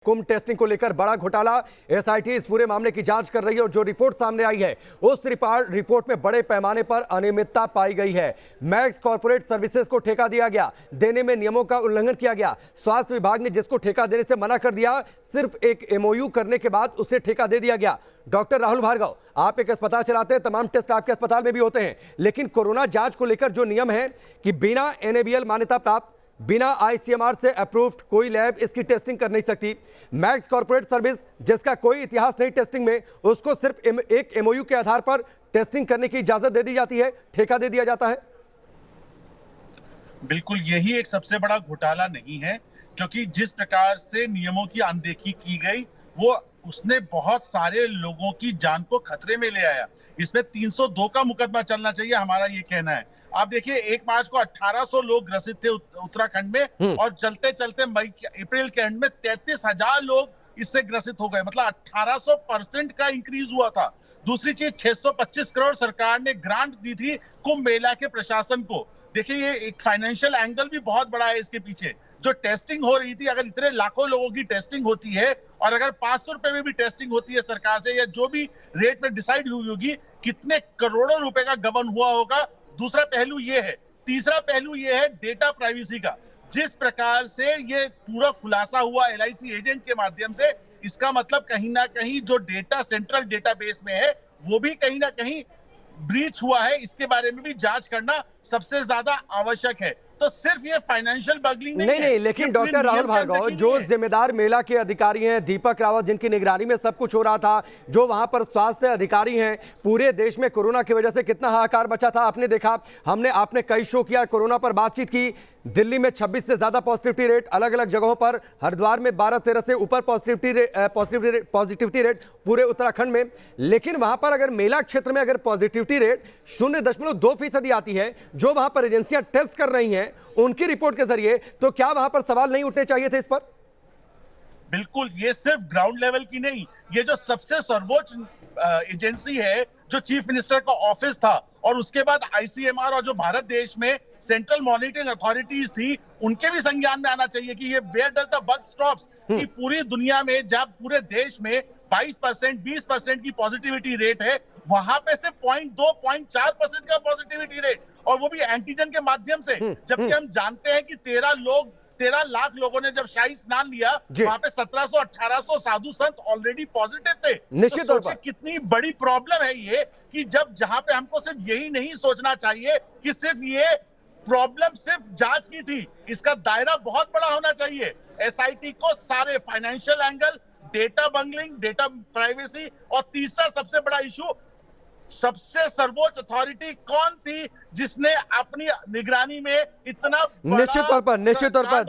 कुंभ testing को लेकर बड़ा घोटाला। एसआईटी इस पूरे मामले की जांच कर रही है और जो रिपोर्ट सामने आई है उस रिपोर्ट में बड़े पैमाने पर अनियमितता पाई गई है। मैक्स कॉर्पोरेट सर्विसेज को ठेका दिया गया, देने में नियमों का उल्लंघन किया गया। स्वास्थ्य विभाग ने जिसको ठेका देने से मना कर दिया, सिर्फ एक एमओयू करने के बाद उसे ठेका दे दिया गया। डॉक्टर राहुल भार्गव, आप एक अस्पताल चलाते हैं, तमाम टेस्ट आपके अस्पताल में भी होते हैं, लेकिन कोरोना जांच को लेकर जो नियम है कि बिना एनएबीएल मान्यता प्राप्त, बिना आईसीएमआर से अप्रूव्ड कोई लैब इसकी टेस्टिंग कर नहीं सकती। मैक्स कॉर्पोरेट सर्विस जिसका कोई इतिहास नहीं टेस्टिंग में, उसको सिर्फ एक एमओयू के आधार पर टेस्टिंग करने की इजाजत दे दी जाती है, ठेका दे दिया जाता है। बिल्कुल यही एक सबसे बड़ा घोटाला नहीं है, क्योंकि जिस प्रकार से नियमों की अनदेखी की गई वो उसने बहुत सारे लोगों की जान को खतरे में ले आया। इसमें 302 का मुकदमा चलना चाहिए, हमारा ये कहना है। आप देखिए 1 मार्च को 1800 लोग ग्रसित थे उत्तराखंड में और चलते चलते अप्रैल के एंड में 33,000 लोग इससे ग्रसित हो गए। मतलब 1800% का इंक्रीज हुआ था। दूसरी चीज 625 करोड़ सरकार ने ग्रांट दी थी कुंभ मेला के प्रशासन को। देखिए ये एक फाइनेंशियल एंगल भी बहुत बड़ा है इसके पीछे। जो टेस्टिंग हो रही थी, अगर इतने लाखों लोगों की टेस्टिंग होती है और अगर 500 रुपए में भी टेस्टिंग होती है सरकार से, या जो भी रेट में डिसाइड हुई होगी, कितने करोड़ों रुपए का गबन हुआ होगा। दूसरा पहलू ये है। तीसरा पहलू ये है डेटा प्राइवेसी का। जिस प्रकार से ये पूरा खुलासा हुआ एलआईसी एजेंट के माध्यम से, इसका मतलब कहीं ना कहीं जो डेटा सेंट्रल डेटाबेस में है वो भी कहीं ना कहीं ब्रीच हुआ है। इसके बारे में भी जांच करना सबसे ज्यादा आवश्यक है। तो सिर्फ ये फाइनेंशियल बगलिंग नहीं, लेकिन डॉक्टर राहुल भार्गव, जो जिम्मेदार मेला के अधिकारी हैं, दीपक रावत, जिनकी निगरानी में सब कुछ हो रहा था, जो वहां पर स्वास्थ्य अधिकारी हैं, पूरे देश में कोरोना की वजह से कितना हाहाकार बचा था आपने देखा। आपने कई शो किया, कोरोना पर बातचीत की। दिल्ली में 26 से ज्यादा पॉजिटिविटी रेट, अलग अलग जगहों पर हरिद्वार में 12-13 से ऊपर पॉजिटिविटी रेट पूरे उत्तराखंड में। लेकिन वहां पर अगर मेला क्षेत्र में अगर पॉजिटिविटी रेट 0.2% आती है, जो वहां पर एजेंसियां टेस्ट कर रही हैं उनकी रिपोर्ट के जरिए, तो क्या वहां पर सवाल नहीं उठने चाहिए थे इस पर? बिल्कुल, ये सिर्फ ग्राउंड लेवल की नहीं, ये जो सबसे सर्वोच्च एजेंसी है, जो चीफ मिनिस्टर का ऑफिस था, और उसके बाद आईसीएमआर और जो भारत देश में सेंट्रल मॉनिटरिंग अथॉरिटीज थी, उनके भी संज्ञान में आना चाहिए कि ये where does the buck stops. कि पूरी दुनिया में जब पूरे देश में 22%, 20% की पॉजिटिविटी रेट है, वहां पे से 0.4% का पॉजिटिविटी रेट, और वो भी एंटीजन के माध्यम से। जबकि हम जानते हैं कि 13 लाख लोगों ने जब शाही स्नान लिया, वहां पे 1700-1800 साधु संत ऑलरेडी पॉजिटिव थे। निश्चित तौर पर कितनी बड़ी प्रॉब्लम है ये, कि जहां पे हमको सिर्फ यही नहीं सोचना चाहिए कि सिर्फ ये प्रॉब्लम सिर्फ जांच की थी, इसका दायरा बहुत बड़ा होना चाहिए। एसआईटी को सारे financial angle, data bungling, data privacy, और तीसरा सबसे बड़ा इशू, सबसे सर्वोच्च अथॉरिटी कौन थी जिसने अपनी निगरानी में इतना निश्चित तौर पर